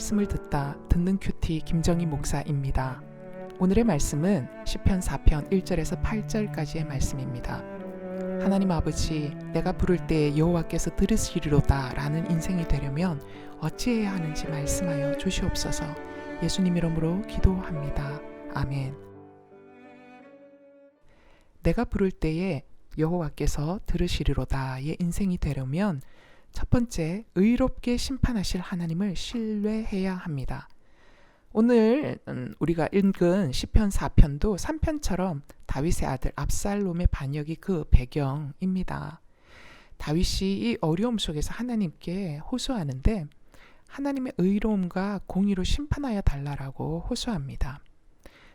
말씀을 듣는 큐티 김정희 목사입니다. 오늘의 말씀은 시편 4편 1절에서 8절까지의 말씀입니다. 하나님 아버지, 내가 부를 때에 여호와께서 들으시리로다 라는 인생이 되려면 어찌해야 하는지 말씀하여 주시옵소서. 예수님 이름으로 기도합니다. 아멘. 내가 부를 때에 여호와께서 들으시리로다의 인생이 되려면 첫 번째, 의롭게 심판하실 하나님을 신뢰해야 합니다. 오늘 우리가 읽은 시편 4편도 3편처럼 다윗의 아들 압살롬의 반역이 그 배경입니다. 다윗이 이 어려움 속에서 하나님께 호소하는데 하나님의 의로움과 공의로 심판하여 달라라고 호소합니다.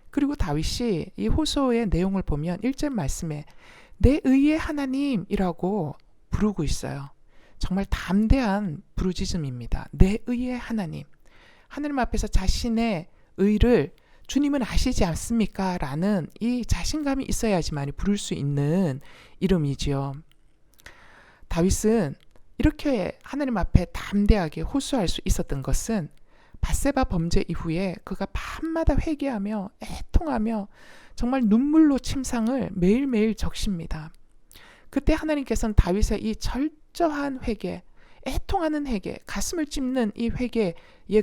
그리고 다윗이 이 호소의 내용을 보면 1절 말씀에 내 의의 하나님이라고 부르고 있어요. 정말 담대한 부르짖음입니다. 내 의의 하나님. 하나님 앞에서 자신의 의를 주님은 아시지 않습니까? 라는 이 자신감이 있어야지만 부를 수 있는 이름이지요. 다윗은 이렇게 하나님 앞에 담대하게 호소할 수 있었던 것은 밧세바 범죄 이후에 그가 밤마다 회개하며 애통하며 정말 눈물로 침상을 매일매일 적십니다. 그때 하나님께서는 다윗의 이 철저한 회개, 애통하는 회개, 가슴을 찢는 이 회개의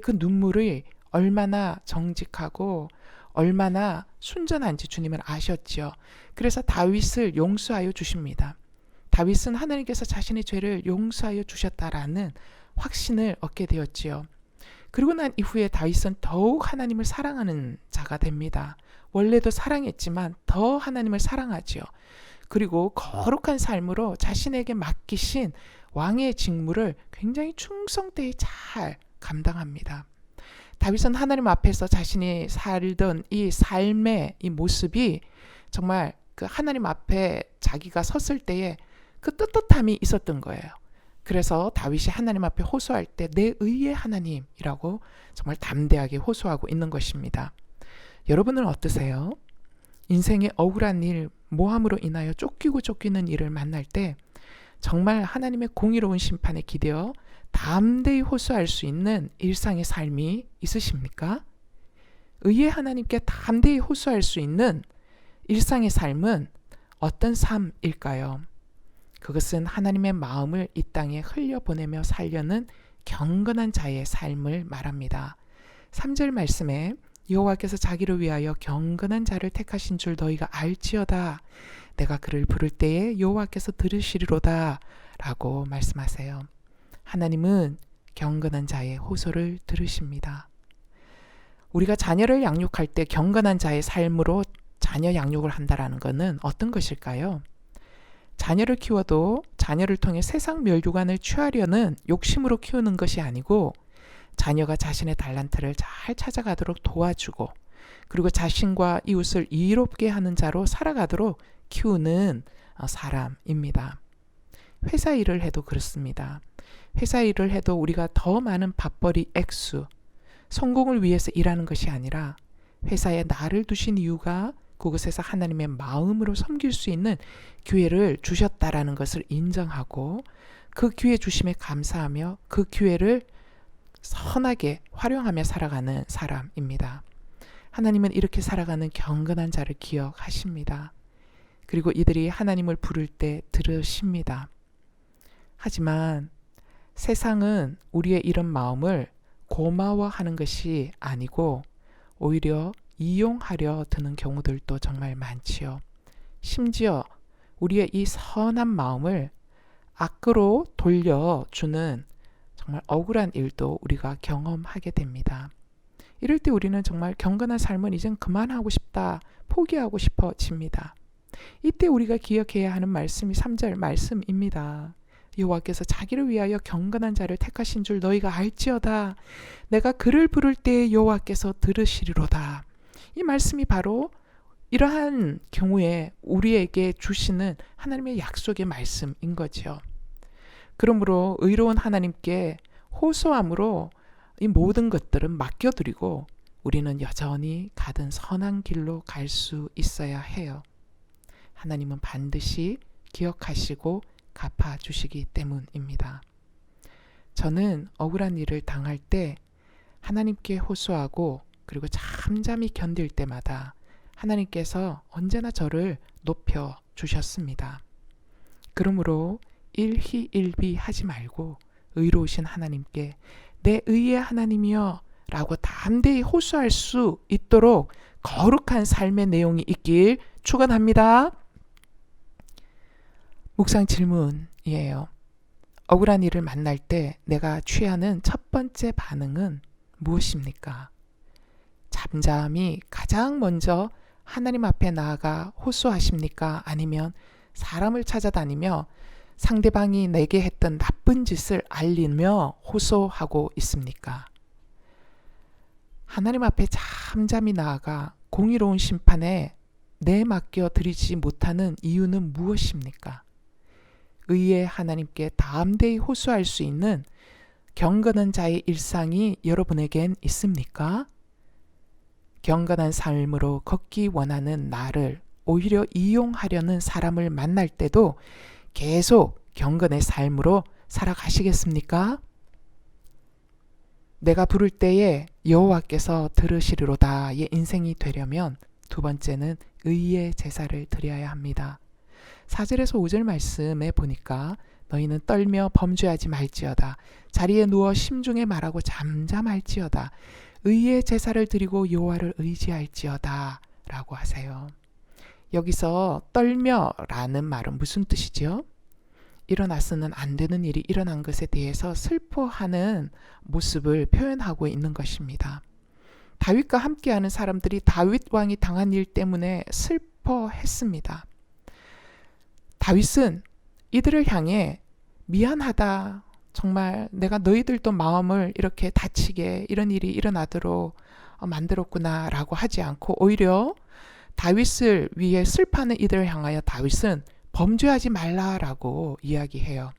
그 눈물이 얼마나 정직하고 얼마나 순전한지 주님은 아셨지요. 그래서 다윗을 용서하여 주십니다. 다윗은 하나님께서 자신의 죄를 용서하여 주셨다라는 확신을 얻게 되었지요. 그리고 난 이후에 다윗은 더욱 하나님을 사랑하는 자가 됩니다. 원래도 사랑했지만 더 하나님을 사랑하지요. 그리고 거룩한 삶으로 자신에게 맡기신 왕의 직무를 굉장히 충성되이 잘 감당합니다. 다윗은 하나님 앞에서 자신이 살던 이 삶의 이 모습이 정말 그 하나님 앞에 자기가 섰을 때에 그 떳떳함이 있었던 거예요. 그래서 다윗이 하나님 앞에 호소할 때 내 의의 하나님이라고 정말 담대하게 호소하고 있는 것입니다. 여러분은 어떠세요? 인생의 억울한 일, 모함으로 인하여 쫓기는 일을 만날 때 정말 하나님의 공의로운 심판에 기대어 담대히 호소할 수 있는 일상의 삶이 있으십니까? 의의 하나님께 담대히 호소할 수 있는 일상의 삶은 어떤 삶일까요? 그것은 하나님의 마음을 이 땅에 흘려보내며 살려는 경건한 자의 삶을 말합니다. 3절 말씀에 여호와께서 자기를 위하여 경건한 자를 택하신 줄 너희가 알지어다. 내가 그를 부를 때에 여호와께서 들으시리로다 라고 말씀하세요. 하나님은 경건한 자의 호소를 들으십니다. 우리가 자녀를 양육할 때 경건한 자의 삶으로 자녀 양육을 한다라는 것은 어떤 것일까요? 자녀를 키워도 자녀를 통해 세상 멸류관을 취하려는 욕심으로 키우는 것이 아니고 자녀가 자신의 달란트를 잘 찾아가도록 도와주고 그리고 자신과 이웃을 이롭게 하는 자로 살아가도록 키우는 사람입니다. 회사 일을 해도 그렇습니다. 회사 일을 해도 우리가 더 많은 밥벌이 액수, 성공을 위해서 일하는 것이 아니라 회사에 나를 두신 이유가 그곳에서 하나님의 마음으로 섬길 수 있는 기회를 주셨다라는 것을 인정하고 그 기회 주심에 감사하며 그 기회를 선하게 활용하며 살아가는 사람입니다. 하나님은 이렇게 살아가는 경건한 자를 기억하십니다. 그리고 이들이 하나님을 부를 때 들으십니다. 하지만 세상은 우리의 이런 마음을 고마워하는 것이 아니고 오히려 이용하려 드는 경우들도 정말 많지요. 심지어 우리의 이 선한 마음을 악으로 돌려주는 정말 억울한 일도 우리가 경험하게 됩니다. 이럴 때 우리는 정말 경건한 삶은 이젠 그만하고 싶다, 포기하고 싶어집니다. 이때 우리가 기억해야 하는 말씀이 3절 말씀입니다. 여호와께서 자기를 위하여 경건한 자를 택하신 줄 너희가 알지어다. 내가 그를 부를 때에 여호와께서 들으시리로다. 이 말씀이 바로 이러한 경우에 우리에게 주시는 하나님의 약속의 말씀인 거죠. 그러므로 의로운 하나님께 호소함으로 이 모든 것들은 맡겨드리고 우리는 여전히 가던 선한 길로 갈 수 있어야 해요. 하나님은 반드시 기억하시고 갚아주시기 때문입니다. 저는 억울한 일을 당할 때 하나님께 호소하고 그리고 잠잠히 견딜 때마다 하나님께서 언제나 저를 높여 주셨습니다. 그러므로 일희일비 하지 말고 의로우신 하나님께 내 의의 하나님이여 라고 담대히 호소할 수 있도록 거룩한 삶의 내용이 있길 축원합니다. 묵상 질문이에요. 억울한 일을 만날 때 내가 취하는 첫 번째 반응은 무엇입니까? 잠잠히 가장 먼저 하나님 앞에 나아가 호소하십니까? 아니면 사람을 찾아다니며 상대방이 내게 했던 나쁜 짓을 알리며 호소하고 있습니까? 하나님 앞에 잠잠히 나아가 공의로운 심판에 내맡겨 드리지 못하는 이유는 무엇입니까? 의의 하나님께 담대히 호소할 수 있는 경건한 자의 일상이 여러분에겐 있습니까? 경건한 삶으로 걷기 원하는 나를 오히려 이용하려는 사람을 만날 때도 계속 경건의 삶으로 살아가시겠습니까? 내가 부를 때에 여호와께서 들으시리로다의 인생이 되려면 두 번째는 의의 제사를 드려야 합니다. 4절에서 5절 말씀에 보니까 너희는 떨며 범죄하지 말지어다. 자리에 누워 심중에 말하고 잠잠할지어다. 의의 제사를 드리고 여호와를 의지할지어다 라고 하세요. 여기서 떨며라는 말은 무슨 뜻이죠? 일어나서는 안 되는 일이 일어난 것에 대해서 슬퍼하는 모습을 표현하고 있는 것입니다. 다윗과 함께하는 사람들이 다윗 왕이 당한 일 때문에 슬퍼했습니다. 다윗은 이들을 향해 미안하다. 정말 내가 너희들도 마음을 이렇게 다치게 이런 일이 일어나도록 만들었구나 라고 하지 않고 오히려 다윗을 위해 슬퍼하는 이들을 향하여 다윗은 범죄하지 말라라고 이야기해요.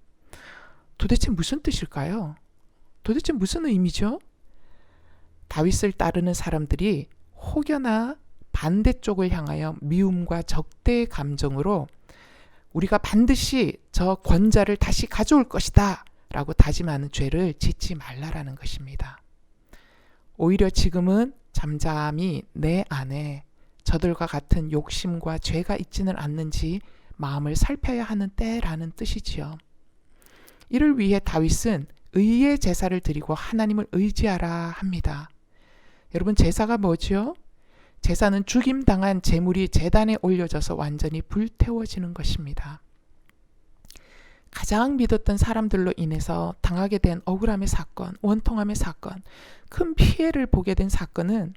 도대체 무슨 뜻일까요? 도대체 무슨 의미죠? 다윗을 따르는 사람들이 혹여나 반대쪽을 향하여 미움과 적대의 감정으로 우리가 반드시 저 권자를 다시 가져올 것이다 라고 다짐하는 죄를 짓지 말라라는 것입니다. 오히려 지금은 잠잠히 내 안에 저들과 같은 욕심과 죄가 있지는 않는지 마음을 살펴야 하는 때라는 뜻이지요. 이를 위해 다윗은 의의 제사를 드리고 하나님을 의지하라 합니다. 여러분, 제사가 뭐죠? 제사는 죽임당한 제물이 제단에 올려져서 완전히 불태워지는 것입니다. 가장 믿었던 사람들로 인해서 당하게 된 억울함의 사건, 원통함의 사건, 큰 피해를 보게 된 사건은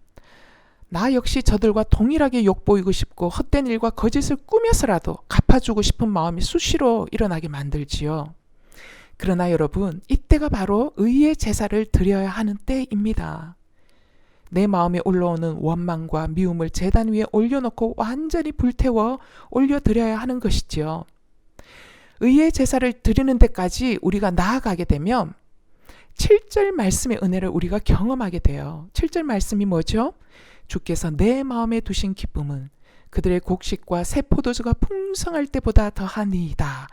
나 역시 저들과 동일하게 욕보이고 싶고 헛된 일과 거짓을 꾸며서라도 갚아주고 싶은 마음이 수시로 일어나게 만들지요. 그러나 여러분, 이때가 바로 의의 제사를 드려야 하는 때입니다. 내 마음에 올라오는 원망과 미움을 제단 위에 올려놓고 완전히 불태워 올려드려야 하는 것이지요. 의의 제사를 드리는 데까지 우리가 나아가게 되면 7절 말씀의 은혜를 우리가 경험하게 돼요. 7절 말씀이 뭐죠? 주께서 내 마음에 두신 기쁨은 그들의 곡식과 새 포도주가 풍성할 때보다 더하니이다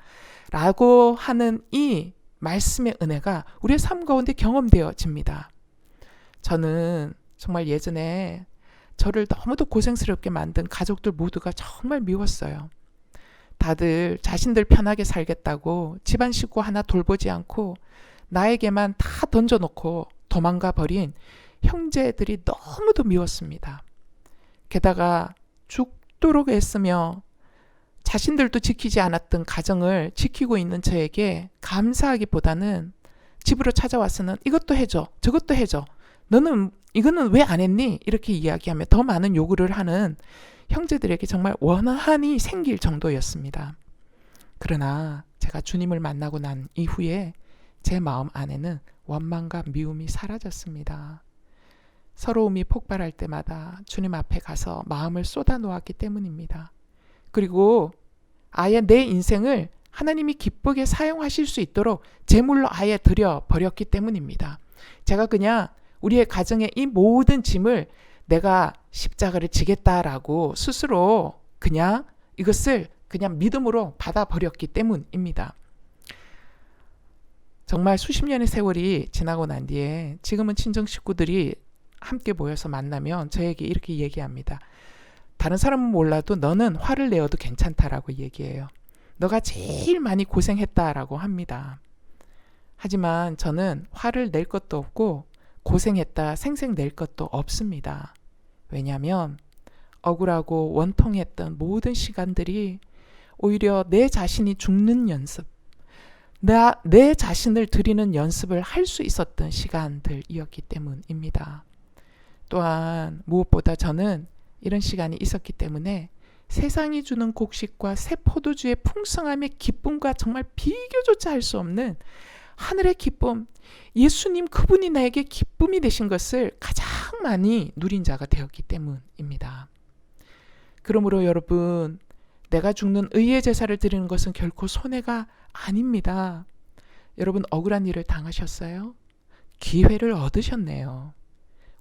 라고 하는 이 말씀의 은혜가 우리의 삶 가운데 경험되어집니다. 저는 정말 예전에 저를 너무도 고생스럽게 만든 가족들 모두가 정말 미웠어요. 다들 자신들 편하게 살겠다고 집안 식구 하나 돌보지 않고 나에게만 다 던져놓고 도망가 버린 형제들이 너무도 미웠습니다. 게다가 죽도록 애쓰며 자신들도 지키지 않았던 가정을 지키고 있는 저에게 감사하기보다는 집으로 찾아와서는 이것도 해줘, 저것도 해줘. 너는 이거는 왜 안 했니? 이렇게 이야기하며 더 많은 요구를 하는 형제들에게 정말 원한이 생길 정도였습니다. 그러나 제가 주님을 만나고 난 이후에 제 마음 안에는 원망과 미움이 사라졌습니다. 서러움이 폭발할 때마다 주님 앞에 가서 마음을 쏟아 놓았기 때문입니다. 그리고 아예 내 인생을 하나님이 기쁘게 사용하실 수 있도록 제물로 아예 드려버렸기 때문입니다. 제가 그냥 우리의 가정의 이 모든 짐을 내가 십자가를 지겠다라고 스스로 그냥 이것을 그냥 믿음으로 받아버렸기 때문입니다. 정말 수십 년의 세월이 지나고 난 뒤에 지금은 친정 식구들이 함께 모여서 만나면 저에게 이렇게 얘기합니다. 다른 사람은 몰라도 너는 화를 내어도 괜찮다라고 얘기해요. 너가 제일 많이 고생했다라고 합니다. 하지만 저는 화를 낼 것도 없고 고생했다 생색 낼 것도 없습니다. 왜냐하면 억울하고 원통했던 모든 시간들이 오히려 내 자신이 죽는 연습, 내 자신을 드리는 연습을 할 수 있었던 시간들이었기 때문입니다. 또한 무엇보다 저는 이런 시간이 있었기 때문에 세상이 주는 곡식과 새 포도주의 풍성함의 기쁨과 정말 비교조차 할 수 없는 하늘의 기쁨, 예수님 그분이 나에게 기쁨이 되신 것을 가장 많이 누린 자가 되었기 때문입니다. 그러므로 여러분, 내가 죽는 의의 제사를 드리는 것은 결코 손해가 아닙니다. 여러분 억울한 일을 당하셨어요? 기회를 얻으셨네요.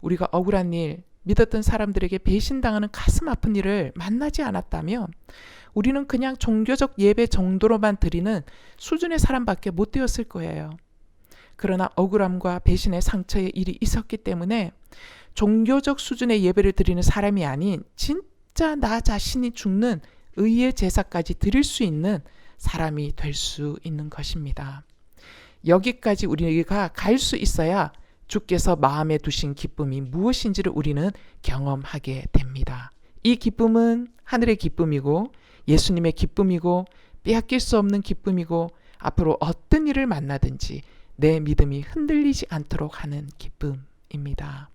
우리가 억울한 일, 믿었던 사람들에게 배신당하는 가슴 아픈 일을 만나지 않았다면 우리는 그냥 종교적 예배 정도로만 드리는 수준의 사람밖에 못 되었을 거예요. 그러나 억울함과 배신의 상처의 일이 있었기 때문에 종교적 수준의 예배를 드리는 사람이 아닌 진짜 나 자신이 죽는 의의 제사까지 드릴 수 있는 사람이 될 수 있는 것입니다. 여기까지 우리가 갈 수 있어야 주께서 마음에 두신 기쁨이 무엇인지를 우리는 경험하게 됩니다. 이 기쁨은 하늘의 기쁨이고 예수님의 기쁨이고 빼앗길 수 없는 기쁨이고 앞으로 어떤 일을 만나든지 내 믿음이 흔들리지 않도록 하는 기쁨입니다.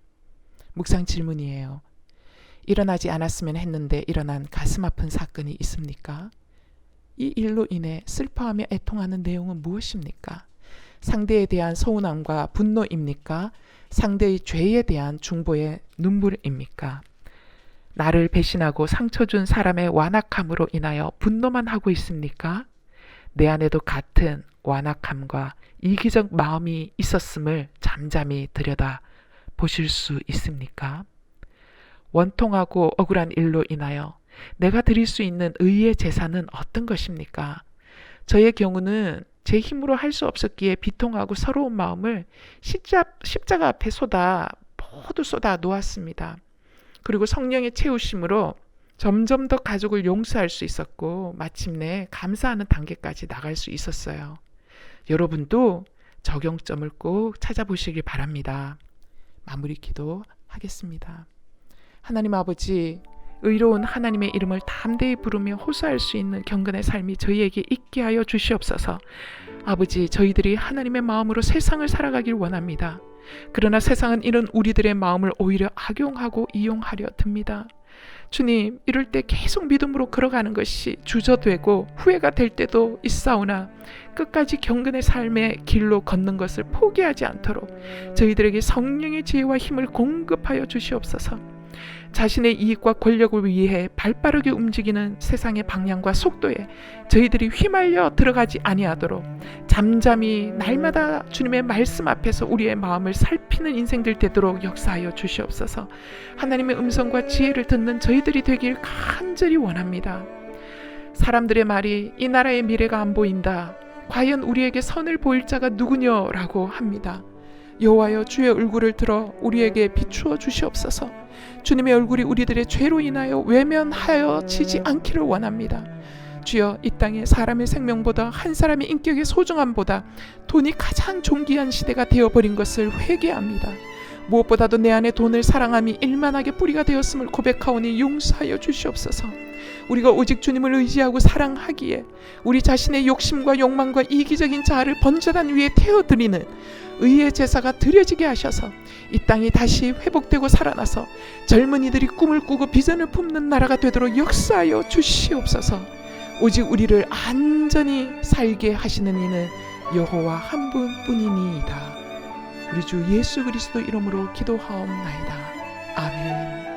묵상 질문이에요. 일어나지 않았으면 했는데 일어난 가슴 아픈 사건이 있습니까? 이 일로 인해 슬퍼하며 애통하는 내용은 무엇입니까? 상대에 대한 서운함과 분노입니까? 상대의 죄에 대한 중보의 눈물입니까? 나를 배신하고 상처 준 사람의 완악함으로 인하여 분노만 하고 있습니까? 내 안에도 같은 완악함과 이기적 마음이 있었음을 잠잠히 들여다 보실 수 있습니까? 원통하고 억울한 일로 인하여 내가 드릴 수 있는 의의 제사는 어떤 것입니까? 저의 경우는 제 힘으로 할 수 없었기에 비통하고 서러운 마음을 십자가 앞에 모두 쏟아 놓았습니다. 그리고 성령의 채우심으로 점점 더 가족을 용서할 수 있었고 마침내 감사하는 단계까지 나갈 수 있었어요. 여러분도 적용점을 꼭 찾아보시길 바랍니다. 마무리 기도하겠습니다. 하나님 아버지, 의로운 하나님의 이름을 담대히 부르며 호소할 수 있는 경건의 삶이 저희에게 있게 하여 주시옵소서. 아버지, 저희들이 하나님의 마음으로 세상을 살아가길 원합니다. 그러나 세상은 이런 우리들의 마음을 오히려 악용하고 이용하려 듭니다. 주님, 이럴 때 계속 믿음으로 걸어가는 것이 주저되고 후회가 될 때도 있사오나 끝까지 경건의 삶의 길로 걷는 것을 포기하지 않도록 저희들에게 성령의 지혜와 힘을 공급하여 주시옵소서. 자신의 이익과 권력을 위해 발빠르게 움직이는 세상의 방향과 속도에 저희들이 휘말려 들어가지 아니하도록 잠잠히 날마다 주님의 말씀 앞에서 우리의 마음을 살피는 인생들 되도록 역사하여 주시옵소서. 하나님의 음성과 지혜를 듣는 저희들이 되길 간절히 원합니다. 사람들의 말이 이 나라의 미래가 안 보인다, 과연 우리에게 선을 보일 자가 누구냐라고 합니다. 여호와여, 주의 얼굴을 들어 우리에게 비추어 주시옵소서. 주님의 얼굴이 우리들의 죄로 인하여 외면하여지지 않기를 원합니다. 주여, 이 땅에 사람의 생명보다 한 사람의 인격의 소중함보다 돈이 가장 존귀한 시대가 되어버린 것을 회개합니다. 무엇보다도 내 안에 돈을 사랑함이 일만하게 뿌리가 되었음을 고백하오니 용서하여 주시옵소서. 우리가 오직 주님을 의지하고 사랑하기에 우리 자신의 욕심과 욕망과 이기적인 자아를 번제단 위에 태워드리는 의의 제사가 드려지게 하셔서 이 땅이 다시 회복되고 살아나서 젊은이들이 꿈을 꾸고 비전을 품는 나라가 되도록 역사하여 주시옵소서. 오직 우리를 안전히 살게 하시는 이는 여호와 한 분뿐이니이다. 우리 주 예수 그리스도 이름으로 기도하옵나이다. 아멘.